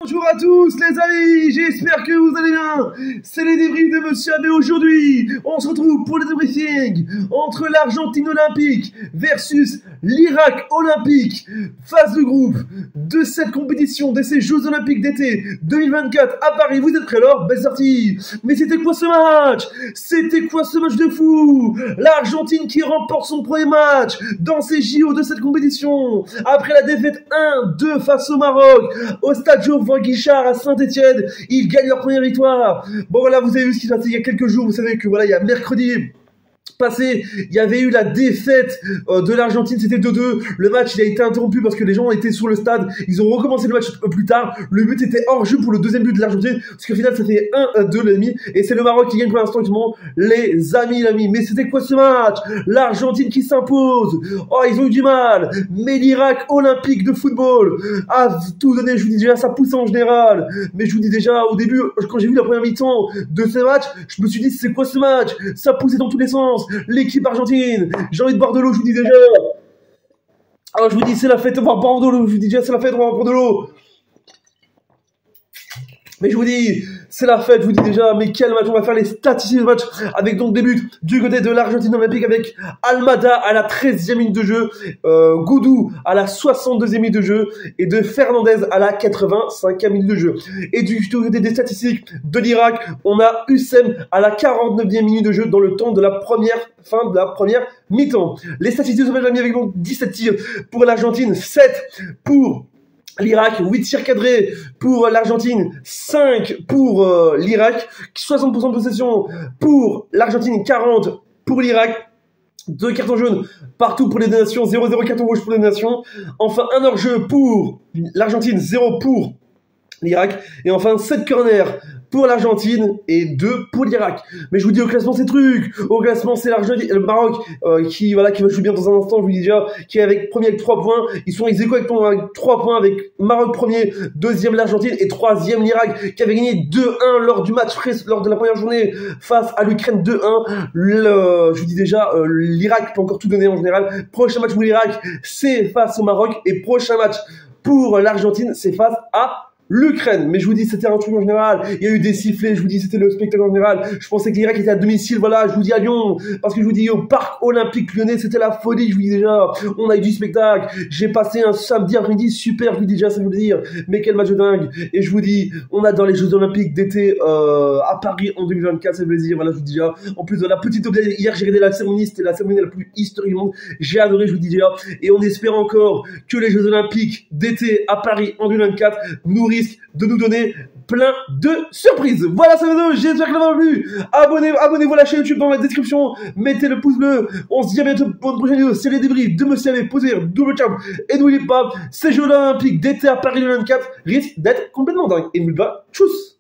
Bonjour à tous les amis, j'espère que vous allez bien. C'est les débriefs de Monsieur Abbé aujourd'hui. On se retrouve pour le débriefing entre l'Argentine olympique versus l'Irak olympique. Phase de groupe de cette compétition, de ces Jeux olympiques d'été 2024 à Paris. Vous êtes prêts alors? Belle sortie. Mais c'était quoi ce match? C'était quoi ce match de fou? L'Argentine qui remporte son premier match dans ces JO de cette compétition. Après la défaite 1-2 face au Maroc, au stade Geoffroy Guichard à Saint-Etienne, ils gagnent leur première victoire. Bon voilà, vous avez vu ce qui s'est passé il y a quelques jours. Vous savez que voilà, il y a mercredi passé, il y avait eu la défaite de l'Argentine, c'était 2-2. Le match il a été interrompu parce que les gens étaient sur le stade. Ils ont recommencé le match plus tard. Le but était hors-jeu pour le deuxième but de l'Argentine, parce qu'au final ça fait 1-2 les amis. Et c'est le Maroc qui gagne pour l'instant justement, les amis. Mais c'était quoi ce match? L'Argentine qui s'impose. Oh, ils ont eu du mal. Mais l'Irak olympique de football a tout donné. Je vous dis déjà, ça pousse en général. Mais je vous dis déjà, au début, quand j'ai vu la première mi-temps de ce match, je me suis dit, c'est quoi ce match? Ça poussait dans tous les sens. L'équipe argentine, j'ai envie de boire de l'eau, je vous dis déjà. Alors je vous dis, c'est la fête, on va boire de l'eau. Je vous dis déjà, c'est la fête, on va boire de l'eau. Mais je vous dis, c'est la fête, je vous dis déjà, mais quel match, on va faire les statistiques de match, avec donc des buts du côté de l'Argentine olympique, avec Almada à la 13e minute de jeu, Goudou à la 62e minute de jeu, et de Fernandez à la 85e minute de jeu. Et du côté des statistiques de l'Irak, on a Hussein à la 49e minute de jeu, dans le temps de la fin de la première mi-temps. Les statistiques de match, avec donc 17 tirs pour l'Argentine, 7 pour l'Irak, 8 tirs cadrés pour l'Argentine, 5 pour l'Irak, 60% de possession pour l'Argentine, 40 pour l'Irak, 2 cartons jaunes partout pour les deux nations, 0-0 carton rouge pour les deux nations, enfin un hors-jeu pour l'Argentine, 0 pour l'Irak, et enfin 7 corners pour l'Argentine et 2 pour l'Irak. Mais je vous dis, au classement c'est truc. Au classement c'est l'Argentine, le Maroc qui va jouer bien dans un instant. Je vous dis déjà, qui est avec premier avec 3 points. Ils sont ex aequo avec 3 points, avec Maroc premier, deuxième l'Argentine et troisième l'Irak, qui avait gagné 2-1 lors du match lors de la première journée face à l'Ukraine 2-1. Je vous dis déjà, l'Irak peut encore tout donner en général. Prochain match pour l'Irak, c'est face au Maroc, et prochain match pour l'Argentine, c'est face à l'Ukraine. Mais je vous dis, c'était un truc en général. Il y a eu des sifflets, je vous dis, c'était le spectacle en général. Je pensais que l'Irak était à domicile, voilà, je vous dis à Lyon. Parce que je vous dis, au parc olympique lyonnais, c'était la folie, je vous dis déjà. On a eu du spectacle. J'ai passé un samedi après-midi super, je vous dis déjà, ça veut dire. Mais quel match de dingue. Et je vous dis, on a dans les Jeux olympiques d'été à Paris en 2024, ça veut dire. Voilà, je vous dis déjà. En plus de la petite objet, hier j'ai regardé la cérémonie, c'était la cérémonie la plus historique du monde. J'ai adoré, je vous dis déjà. Et on espère encore que les Jeux olympiques d'été à Paris en 2024 nous risque de nous donner plein de surprises. Voilà, ça va, j'espère que vous avez plu. Abonnez-vous à la chaîne YouTube dans la description. Mettez le pouce bleu. On se dit à bientôt pour une prochaine vidéo. C'est les débriefs de Monsieur Abbé. Posez double cap. Et n'oubliez pas, ces Jeux olympiques d'été à Paris 2024 risquent d'être complètement dingues. Et n'oubliez pas, tchuss!